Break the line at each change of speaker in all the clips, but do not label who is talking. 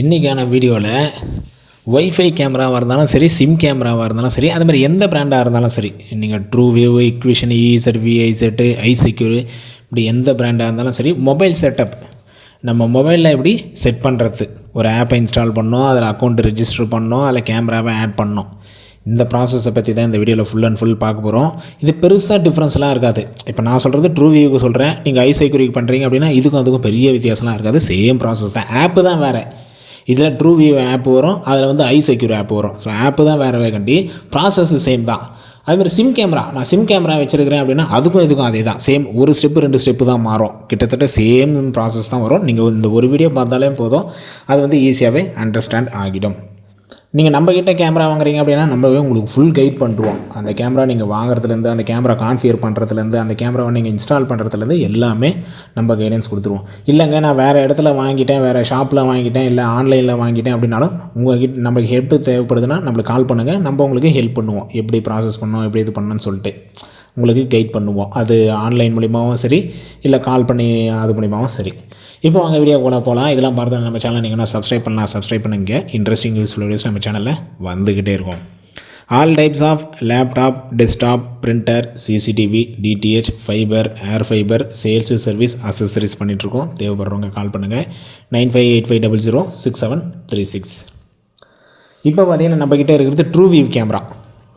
இன்றைக்கான வீடியோவில் ஒய்ஃபை கேமராவாக இருந்தாலும் சரி, சிம் கேமராவாக இருந்தாலும் சரி, அது மாதிரி எந்த பிராண்டாக இருந்தாலும் சரி, நீங்கள் ட்ரூ வியூ, இக்விஷன், இசெட், விஐசெட்டு, ஐசெக்யூர், இப்படி எந்த பிராண்டாக இருந்தாலும் சரி, மொபைல் செட்டப் நம்ம மொபைலில் எப்படி செட் பண்ணுறது, ஒரு ஆப்பை இன்ஸ்டால் பண்ணோம், அதில் அக்கௌண்ட் ரிஜிஸ்டர் பண்ணோம், அதில் கேமராவை ஆட் பண்ணோம். இந்த ப்ராசஸை பற்றி தான் இந்த வீடியோவில் ஃபுல் அண்ட் ஃபுல் பார்க்க போகிறோம். இது பெருசாக டிஃப்ரென்ஸ்லாம் இருக்காது. இப்போ நான் சொல்கிறது ட்ரூ வியூக்கு சொல்கிறேன், நீங்கள் ஐசெக்யூரிக்கு பண்ணுறீங்க அப்படின்னா இதுக்கும் அதுக்கும் பெரிய வித்தியாசம்லாம் இருக்காது. சேம் ப்ராசஸ் தான். ஆப்பு தான் வேறு. இதில் ட்ரூ வியூ ஆப் வரும், அதில் வந்து ஐசெக்யூர் ஆப் வரும். ஸோ ஆப்பு தான் வேறு வேகண்டி, ப்ராசஸ் சேம் தான். அதுமாதிரி சிம் கேமரா, நான் சிம் கேமரா வச்சுருக்கிறேன் அப்படின்னா அதுக்கும் இதுக்கும் அதே தான். சேம் ஒரு ஸ்டெப்பு 2 ஸ்டெப்பு தான் மாறும். கிட்டத்தட்ட சேம் ப்ராசஸ் தான் வரும். நீங்கள் இந்த ஒரு வீடியோ பார்த்தாலே போதும், அது வந்து ஈஸியாகவே அண்டர்ஸ்டாண்ட் ஆகிடும். நீங்கள் நம்மக்கிட்ட கேமரா வாங்குறீங்க அப்படின்னா நம்மவே உங்களுக்கு ஃபுல் கைட் பண்ணுவோம். அந்த கேமரா நீங்கள் வாங்குறதுலேருந்து, அந்த கேமரா கான்ஃபிகர் பண்ணுறதுலேருந்து, அந்த கேமராவை நீங்கள் இன்ஸ்டால் பண்ணுறதுலேருந்து எல்லாமே நம்ம கைடன்ஸ் கொடுத்துருவோம். இல்லைங்க நான் வேறு இடத்துல வாங்கிட்டேன், வேறு ஷாப்பில் வாங்கிட்டேன், இல்லை ஆன்லைனில் வாங்கிட்டேன் அப்படின்னாலும் உங்கள்கிட்ட நம்மளுக்கு ஹெல்ப் தேவைப்படுதுன்னா நம்மளுக்கு கால் பண்ணுங்கள். நம்ம உங்களுக்கு ஹெல்ப் பண்ணுவோம், எப்படி ப்ராசஸ் பண்ணோம், எப்படி இது பண்ணணும்னு சொல்லிட்டு உங்களுக்கு கைட் பண்ணுவோம். அது ஆன்லைன் மூலிமாவும் சரி, இல்லை கால் பண்ணி அது மூலிமாவும் சரி. இப்போ வாங்க வீடியோ போகலாம். இதெல்லாம் பார்த்தா நம்ம சேனல் நீங்கள் சப்ஸ்கிரைப் பண்ணலாம், சப்ஸ்கிரைப் பண்ணுங்க. இன்ட்ரெஸ்டிங் யூஸ்ஃபுல் வீடியோஸ் நம்ம சேனலில் வந்துக்கிட்டே இருக்கும். All types of laptop, desktop, printer, CCTV, DTH, fibre, air fibre, sales, service, accessories பண்ணிகிட்ருக்கோம். தேவைப்படுறவங்க கால் பண்ணுங்கள். 9585006736. இப்போ பார்த்தீங்கன்னா நம்மக்கிட்ட இருக்கிறது ட்ரூ வியூ கேமரா.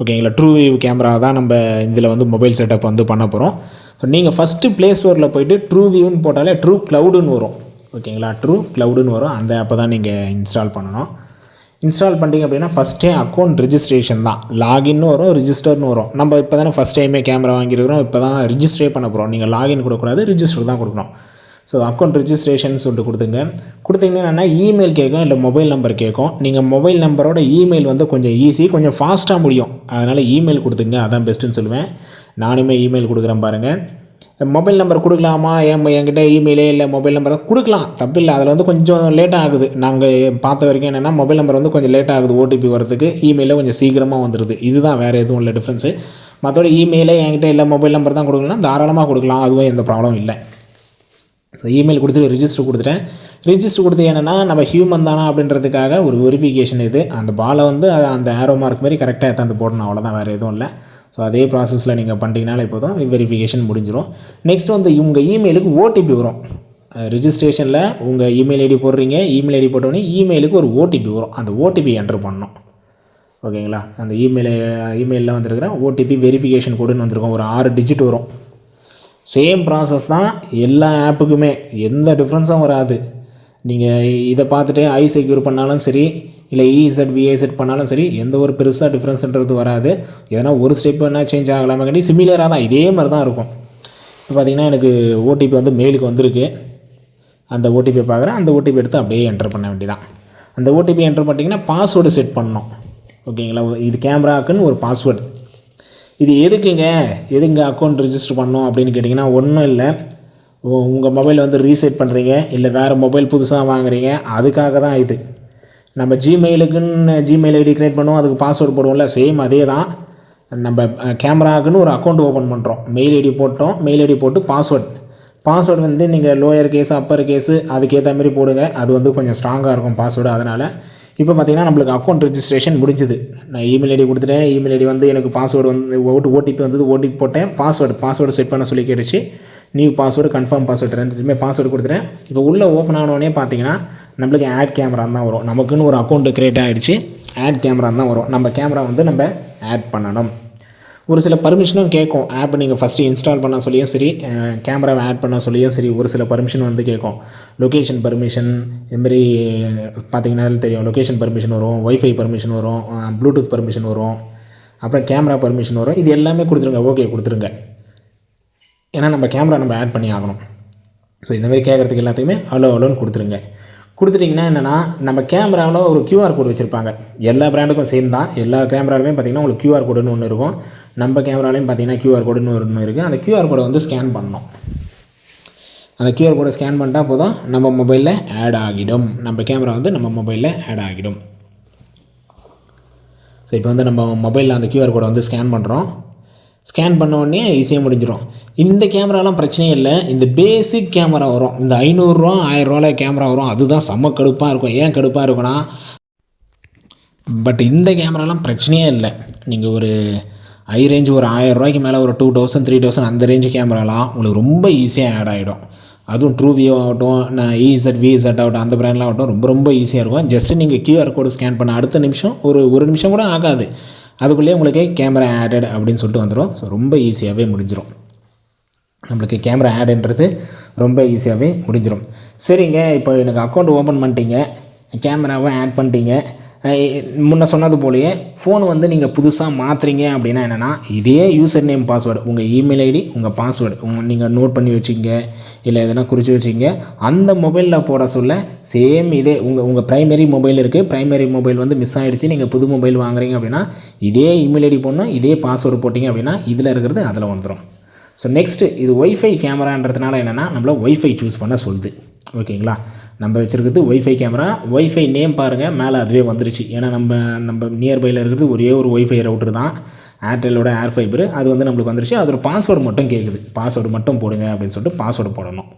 ஓகேங்களா, ட்ரூ வியூ கேமரா தான் நம்ம இதில் வந்து மொபைல் செட்டப் வந்து பண்ண போகிறோம். ஸோ நீங்கள் ஃபஸ்ட்டு ப்ளே ஸ்டோரில் போய்ட்டு ட்ரூ வியூன்னு போட்டாலே ட்ரூ க்ளவுடுன்னு வரும். ஓகேங்களா, ட்ரூ க்ளவுடுன்னு வரும். அந்த ஆப்பை தான் நீங்கள் இன்ஸ்டால் பண்ணணும். இன்ஸ்டால் பண்ணிட்டீங்க அப்படின்னா ஃபஸ்ட்டே அக்கௌண்ட் ரிஜிஸ்ட்ரேஷன் தான். லாகின்னு வரும், ரிஜிஸ்டர்னு வரும். நம்ம இப்போ தானே ஃபஸ்ட் டைமே கேமரா வாங்கியிருக்கிறோம், இப்போ தான் ரிஜிஸ்டரே பண்ண போகிறோம். நீங்கள் லாகின் கொடுக்கக்கூடாது, ரிஜிஸ்டர் தான் கொடுக்கணும். ஸோ அக்கௌண்ட் ரிஜிஸ்ட்ரேஷன் சொல்லிட்டு கொடுத்தீங்கன்னா என்னென்னா இமெயில் கேட்கும், இல்லை மொபைல் நம்பர் கேட்கும். நீங்கள் மொபைல் நம்பரோட இமெயில் வந்து கொஞ்சம் ஈஸி, கொஞ்சம் ஃபாஸ்ட்டாக முடியும். அதனால் இமெயில் கொடுத்துங்க, அதான் பெஸ்ட்டுன்னு சொல்லுவேன். நானுமே இமெயில் கொடுக்குறேன் பாருங்கள். மொபைல் நம்பர் கொடுக்கலாமா, என்கிட்ட இமெயிலே இல்லை மொபைல் நம்பர் தான் கொடுக்கலாம், தப்பு இல்லை. அதில் வந்து கொஞ்சம் லேட்டாக ஆகுது. நாங்கள் பார்த்த வரைக்கும் என்னென்னா மொபைல் நம்பர் வந்து கொஞ்சம் லேட்டாக ஆகுது ஓடிபி வரதுக்கு, இமெயிலில் கொஞ்சம் சீக்கிரமாக வந்துடுது. இதுதான், வேறு எதுவும் இல்லை டிஃப்ரென்ஸு. மற்றபடி இமெயிலே என்கிட்ட இல்லை மொபைல் நம்பர் தான் கொடுக்கலாம், தாராளமாக கொடுக்கலாம், அதுவும் எந்த ப்ராப்ளம் இல்லை. ஸோ இமெயில் கொடுத்து ரிஜிஸ்டர் கொடுத்துட்டேன். ரிஜிஸ்டர் கொடுத்து என்னென்னா நம்ம ஹியூமன் தானா அப்படின்றதுக்காக ஒரு வெரிஃபிகேஷன். இது அந்த பாலை வந்து அந்த ஆரோ மார்க் மாதிரி கரெக்டாக எடுத்தாந்து போடணும், அவ்வளோதான், வேறு எதுவும் இல்லை. ஸோ அதே ப்ராசஸில் நீங்கள் பண்ணிட்டீங்கனாலே இப்போதும் வெரிஃபிகேஷன் முடிஞ்சிடும். நெக்ஸ்ட் வந்து உங்கள் இமெயிலுக்கு ஓடிபி வரும். ரிஜிஸ்ட்ரேஷனில் உங்கள் இமெயில் ஐடி போடுறீங்க, இமெயில் ஐடி போட்டோடனே இமெயிலுக்கு ஒரு ஓடிபி வரும். அந்த ஓடிபி என்ட்ரு பண்ணணும். ஓகேங்களா, அந்த இமெயிலில் வந்துருக்கிற ஓடிபி வெரிஃபிகேஷன் கோடுன்னு வந்திருக்கும், ஒரு 6 டிஜிட் வரும். சேம் ப்ராசஸ் தான் எல்லா ஆப்புக்குமே, எந்த டிஃப்ரென்ஸும் வராது. நீங்கள் இதை பார்த்துட்டு ஐசெக்யூர் பண்ணாலும் சரி, இல்லை இசெட், விஐசெட் பண்ணாலும் சரி, எந்த ஒரு பெருசாக டிஃப்ரென்ஸ்ன்றது வராது. எதனா ஒரு ஸ்டெப் என்ன சேஞ்ச் ஆகலாமே கண்டி சிமிலராக தான், இதே மாதிரி தான் இருக்கும். இப்போ பார்த்திங்கன்னா எனக்கு ஓடிபி வந்து மெயிலுக்கு வந்திருக்கு. அந்த ஓடிபி பார்க்குறேன், அந்த ஓடிபி எடுத்து அப்படியே என்ட்ரு பண்ண வேண்டியதான். அந்த ஓடிபி என்ட்ரு பண்ணிட்டீங்கன்னா பாஸ்வேர்டு செட் பண்ணணும். ஓகேங்களா, இது கேமராக்குன்னு ஒரு பாஸ்வேர்டு. இது எதுங்க அக்கௌண்ட் ரிஜிஸ்டர் பண்ணோம் அப்படின்னு கேட்டிங்கன்னா ஒன்றும் இல்லை. உங்கள் மொபைல் வந்து ரீசெட் பண்ணுறீங்க, இல்லை வேறு மொபைல் புதுசாக வாங்குறீங்க, அதுக்காக தான் இது. நம்ம ஜிமெயிலுக்குன்னு ஜிமெயில் ஐடி க்ரியேட் பண்ணுவோம், அதுக்கு பாஸ்வேர்டு போடுவோம்ல, சேம் அதே தான். நம்ம கேமராக்குன்னு ஒரு அக்கௌண்ட் ஓப்பன் பண்ணுறோம், மெயில் ஐடி போட்டோம், மெயில் ஐடி போட்டு பாஸ்வேர்டு வந்து நீங்கள் லோயர் கேஸு, அப்பர் கேஸு அதுக்கேற்ற மாதிரி போடுங்க. அது வந்து கொஞ்சம் ஸ்ட்ராங்காக இருக்கும் பாஸ்வேர்டு. அதனால் இப்போ பார்த்திங்கன்னா நம்மளுக்கு அக்கௌண்ட் ரிஜிஸ்ட்ரேஷன் முடிஞ்சுது. நான் இமெயில் ஐடி கொடுத்துட்டேன், இமெயில் ஐடி வந்து எனக்கு பாஸ்வேர்டு வந்து ஓடிபி வந்தது, ஓடிபி போட்டேன், பாஸ்வேர்டு செட் பண்ண சொல்லி கேட்டுச்சு. நியூ பாஸ்வேர்டு, கன்ஃபார்ம் பாஸ்வேர்டு, ரெண்டுமே பாஸ்வேர்டு கொடுத்துட்டேன். இப்போ உள்ளே ஓப்பன் ஆனோடனே பார்த்தீங்கன்னா நம்மளுக்கு ஆட் கேமரா தான் வரும். நமக்குன்னு ஒரு அக்கௌண்ட் க்ரியேட் ஆகிடுச்சு, ஆட் கேமரா தான் வரும். நம்ம கேமரா வந்து நம்ம ஆட் பண்ணணும். ஒரு சில பர்மிஷனும் கேட்கும். ஆப் நீங்கள் ஃபஸ்ட்டு இன்ஸ்டால் பண்ண சொல்லியும் சரி, கேமராவை ஆட் பண்ண சொல்லியும் சரி, ஒரு சில பர்மிஷன் வந்து கேட்கும். லொக்கேஷன் பர்மிஷன், இதுமாரி பார்த்திங்கன்னா தெரியும். லொக்கேஷன் பர்மிஷன் வரும், ஒய்ஃபை பர்மிஷன் வரும், ப்ளூடூத் பர்மிஷன் வரும், அப்புறம் கேமரா பர்மிஷன் வரும். இது எல்லாமே கொடுத்துருங்க, ஓகே கொடுத்துருங்க. ஏன்னா நம்ம கேமரா நம்ம ஆட் பண்ணி ஆகணும். ஸோ இந்தமாரி கேட்குறதுக்கு எல்லாத்துக்குமே அலோன்னு கொடுத்துருங்க. கொடுத்துட்டிங்கன்னா என்னென்னா நம்ம கேமராவில் ஒரு QR கோடு வச்சுருப்பாங்க. எல்லா பிராண்டுக்கும் சேம் தான். எல்லா கேமராலுமே பார்த்திங்கன்னா உங்களுக்கு QR கோடுன்னு ஒன்று இருக்கும். நம்ம கேமராலையும் பார்த்திங்கன்னா QR கோடுன்னு ஒன்று இருக்குது. அந்த QR கோடை வந்து ஸ்கேன் பண்ணணும். அந்த QR கோடை ஸ்கேன் பண்ணிட்டால் போதும், நம்ம மொபைலில் ஆட் ஆகிடும். நம்ம கேமரா வந்து நம்ம மொபைலில் ஆட் ஆகிடும். ஸோ இப்போ வந்து நம்ம மொபைலில் அந்த QR கோடை வந்து ஸ்கேன் பண்ணுறோம். ஸ்கேன் பண்ண உடனே ஈஸியாக முடிஞ்சிடும். இந்த கேமராலாம் பிரச்சனையே இல்லை. இந்த பேசிக் கேமரா வரும், இந்த 500 1000 கேமரா வரும், அதுதான் செம்ம கடுப்பாக இருக்கும். ஏன் கடுப்பாக இருக்குன்னா, பட் இந்த கேமராலாம் பிரச்சனையே இல்லை. நீங்கள் ஒரு ஹை ரேஞ்சு ஒரு 1000 மேலே ஒரு 2000 3000 அந்த ரேஞ்சு கேமராலாம் உங்களுக்கு ரொம்ப ஈஸியாக ஆட் ஆகிடும். அதுவும் ட்ரூவியூ ஆகட்டும், நான் விஇசட் ஆகட்டும், அந்த பிராண்ட்லாம் ஆகட்டும் ரொம்ப ஈஸியாக இருக்கும். ஜஸ்ட்டு நீங்கள் QR கோடு ஸ்கேன் பண்ண அடுத்த நிமிஷம் ஒரு நிமிஷம் கூட ஆகாது, அதுக்குள்ளேயே உங்களுக்கு கேமரா ஆடட் அப்படின்னு சொல்லிட்டு வந்துடும். ஸோ ரொம்ப ஈஸியாகவே முடிஞ்சிடும். நம்மளுக்கு கேமரா ஆடுன்றது ரொம்ப ஈஸியாகவே முடிஞ்சிடும். சரிங்க, இப்போ எனக்கு அக்கௌண்ட் ஓப்பன் பண்ணிட்டீங்க, கேமராவை ஆட் பண்ணிட்டீங்க. முன்ன சொன்னது போலயே ஃபோன் வந்து நீங்கள் புதுசாக மாற்றுறீங்க அப்படின்னா என்னென்னா, இதே யூசர் நேம் பாஸ்வேர்டு, உங்கள் இமெயில் ஐடி, உங்கள் பாஸ்வேர்டு நீங்கள் நோட் பண்ணி வச்சுங்க, இல்லை எதனா குறித்து வச்சுங்க. அந்த மொபைலில் போட சொல்ல சேம் இதே உங்கள் ப்ரைமரி மொபைல் இருக்குது, ப்ரைமரி மொபைல் வந்து மிஸ் ஆகிடுச்சு, நீங்கள் புது மொபைல் வாங்குறீங்க அப்படின்னா இதே இமெயில் ஐடி போடணும், இதே பாஸ்வேர்டு போட்டிங்க அப்படின்னா இதில் இருக்கிறது அதில் வந்துடும். ஸோ நெக்ஸ்ட்டு இது ஒய்ஃபை கேமரான்றதுனால என்னென்னா நம்மள ஒய்ஃபை சூஸ் பண்ண சொல்லுது. ஓகேங்களா, நம்ம வச்சுருக்கிறது ஒய்ஃபை கேமரா. ஒய்ஃபை நேம் பாருங்கள், மேலே அதுவே வந்துருச்சு. ஏன்னா நம்ம நியர்பையில் இருக்கிறது ஒரே ஒரு ஒய்ஃபை ரவுட்டர் தான், ஏர்டெல்லோட ஏர் ஃபைபர். அது வந்து நம்மளுக்கு வந்துருச்சு. அது ஒரு பாஸ்வேர்டு மட்டும் கேட்குது, பாஸ்வேர்டு மட்டும் போடுங்க அப்படின்னு சொல்லிட்டு பாஸ்வேர்டு போடணும்.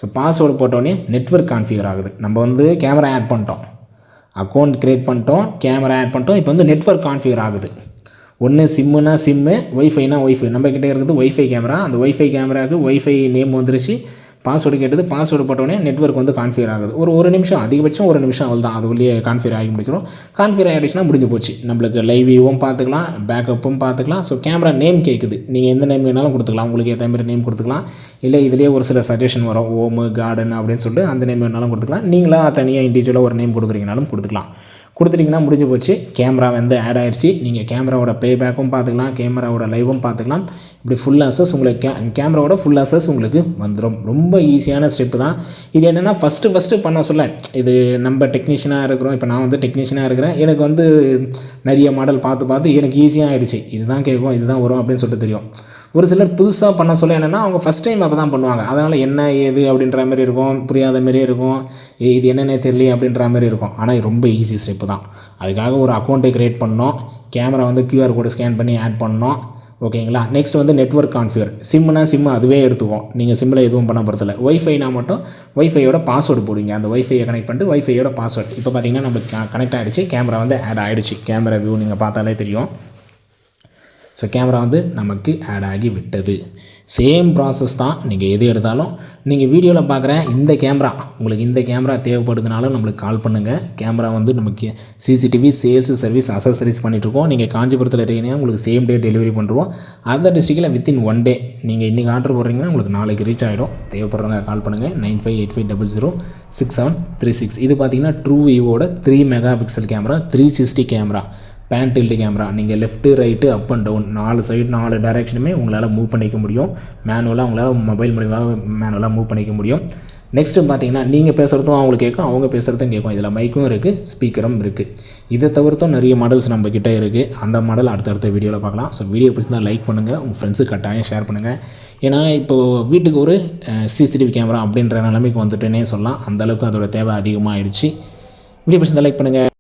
ஸோ பாஸ்வேர்டு போட்டோடனே நெட்வொர்க் கான்ஃபிகர் ஆகுது. நம்ம வந்து கேமரா ஆட் பண்ணிட்டோம், அக்கௌண்ட் க்ரியேட் பண்ணிட்டோம், கேமரா ஆட் பண்ணிட்டோம். இப்போ வந்து நெட்வொர்க் கான்ஃபிகர் ஆகுது. ஒன்று சிம்முனா சிம்மு, ஒய்ஃபைனா ஒய்ஃபை. நம்மக்கிட்டே இருக்கிறது ஒய்ஃபை கேமரா. அந்த ஒய்ஃபை கேமராவுக்கு ஒய்ஃபை நேம் வந்துருச்சு, பாஸ்வேர்டு கேட்டது, பாஸ்வேர்டு போட்டோடனே நெட்வொர்க் வந்து கான்ஃபிகர் ஆகுது. ஒரு நிமிஷம், அதிகபட்சம் ஒரு நிமிஷம் அவள் தான், அதுக்குள்ளேயே கான்ஃபிகர் ஆகி முடிச்சிடும். கான்ஃபிகர் ஆகிடுச்சுன்னா முடிஞ்சு போச்சு. நம்மளுக்கு லைவ் வியூவும் பார்த்துக்கலாம், பேக்கப்பும் பார்த்துக்கலாம். ஸோ கேமரா நேம் கேட்குது, நீங்கள் எந்த நேம் வேணாலும் கொடுத்துக்கலாம், உங்களுக்கு ஏற்ற மாதிரி நேம் கொடுத்துக்கலாம். இல்லை இதிலே ஒரு சில சஜஷன் வரும், ஹோமு கார்டன் அப்படின்னு சொல்லிட்டு அந்த நேம் வேணாலும் கொடுத்துக்கலாம். நீங்களாக தனியாக இண்டிவிஜுவலாக ஒரு நேம் கொடுக்குறீங்கனாலும் கொடுத்துக்கலாம். கொடுத்துட்டிங்கன்னா முடிஞ்சு போச்சு. கேமரா வந்து ஆட் ஆகிடுச்சு. நீங்கள் கேமராவோட ப்ளேபேக்கும் பார்த்துக்கலாம், கேமராவோட லைவும் பார்த்துக்கலாம். இப்படி ஃபுல் அசஸ் உங்களுக்கு கேமராவோட ஃபுல் அசஸ் உங்களுக்கு வந்துடும். ரொம்ப ஈஸியான ஸ்டெப்பு தான் இது. என்னென்னா ஃபஸ்ட்டு பண்ண சொல்ல, இது நம்ம டெக்னீஷியனாக இருக்கிறோம். இப்போ நான் வந்து டெக்னீஷியனாக இருக்கிறேன், எனக்கு வந்து நிறைய மாடல் பார்த்து எனக்கு ஈஸியாக ஆகிடுச்சு. இதுதான் கேட்கும், இதுதான் வரும் அப்படின்னு சொல்லிட்டு தெரியும். ஒரு சிலர் புதுசாக பண்ண சொல்ல என்னென்னா அவங்க ஃபஸ்ட் டைம் அப்போ தான் பண்ணுவாங்க. அதனால் என்ன ஏது அப்படின்ற மாதிரி இருக்கும், புரியாத மாதிரியே இருக்கும், இது என்னென்ன தெரியல அப்படின்ற மாதிரி இருக்கும். ஆனால் ரொம்ப ஈஸி ஸ்டெப்பு தான். அதுக்காக ஒரு அக்கௌண்ட்டை க்ரியேட் பண்ணோம், கேமரா வந்து QR கோடு ஸ்கேன் பண்ணி ஆட் பண்ணோம். ஓகேங்களா, நெக்ஸ்ட் வந்து நெட்வொர்க் கான்ஃபிகர். சிம்முனா சிம்மு அதுவே எடுத்துக்கும், நீங்கள் சிம்மில் எதுவும் பண்ண போகிறதில்ல. ஒய்ஃபைனா மட்டும் ஒய்ஃபையோட பாஸ்வேர்டு போடுவீங்க, அந்த ஒய்ஃபையை கனெக்ட் பண்ணிட்டு ஒய்ஃபையோட பாஸ்வேர்டு. இப்போ பார்த்தீங்கன்னா நம்மளுக்கு கனெக்ட் ஆகிடுச்சு, கேமரா வந்து ஆட் ஆகிடுச்சு. கேமரா வியூ நீங்கள் பார்த்தாலே தெரியும். ஸோ கேமரா வந்து நமக்கு ஆட் ஆகி விட்டது. சேம் ப்ராசஸ் தான். நீங்கள் எது எடுத்தாலும் நீங்கள் வீடியோவில் பார்க்குற இந்த கேமரா, உங்களுக்கு இந்த கேமரா தேவைப்படுதுனாலும் நம்மளுக்கு கால் பண்ணுங்கள். கேமரா வந்து நமக்கு CCTV சேல்ஸ் சர்வீஸ் அசசரிஸ் பண்ணிகிட்ருக்கோம். நீங்கள் காஞ்சிபுரத்தில் இருக்கீங்கன்னா உங்களுக்கு சேம் டே டெலிவரி பண்ணுறோம். அந்த டிஸ்ட்ரிக்டில் வித்தின் 1 டே. நீங்கள் இன்றைக்கி ஆர்டர் போடுறீங்கன்னா உங்களுக்கு நாளைக்கு ரீச் ஆகிடும். தேவைப்படுறவங்க கால் பண்ணுங்கள். 9585006736. இது பார்த்தீங்கன்னா ட்ரூவியூவோட 3 megapixel camera, 360 camera, pan tilt camera. நீங்கள் left right up and down 4 side 4 டைரெக்ஷனுமே உங்களால் மூவ் பண்ணிக்க முடியும். மேனுவலாக உங்களால் மொபைல் மூலியமாக மேனுவலாக மூவ் பண்ணிக்க முடியும். நெக்ஸ்ட்டு பார்த்தீங்கன்னா நீங்கள் பேசுகிறதும் அவங்களுக்கு கேட்கும், அவங்க பேசுகிறதும் கேட்கும். இதில் மைக்கும் இருக்குது, ஸ்பீக்கரும் இருக்குது. இதை தவிர்த்தும் நிறைய மாடல்ஸ் நம்மக்கிட்ட இருக்குது. அந்த மாடல் அடுத்தடுத்த வீடியோவில் பார்க்கலாம். ஸோ வீடியோ பிடிச்சிருந்தா லைக் பண்ணுங்கள், உங்கள் ஃப்ரெண்ட்ஸுக்கு கட்டாயம் ஷேர் பண்ணுங்கள். ஏன்னா இப்போது வீட்டுக்கு ஒரு CCTV கேமரா அப்படின்ற நிலைமைக்கு வந்துட்டுன்னே சொல்லலாம். அந்தளவுக்கு அதோட தேவை அதிகமாகிடுச்சு. வீடியோ பிடிச்சிருந்தா லைக் பண்ணுங்கள்.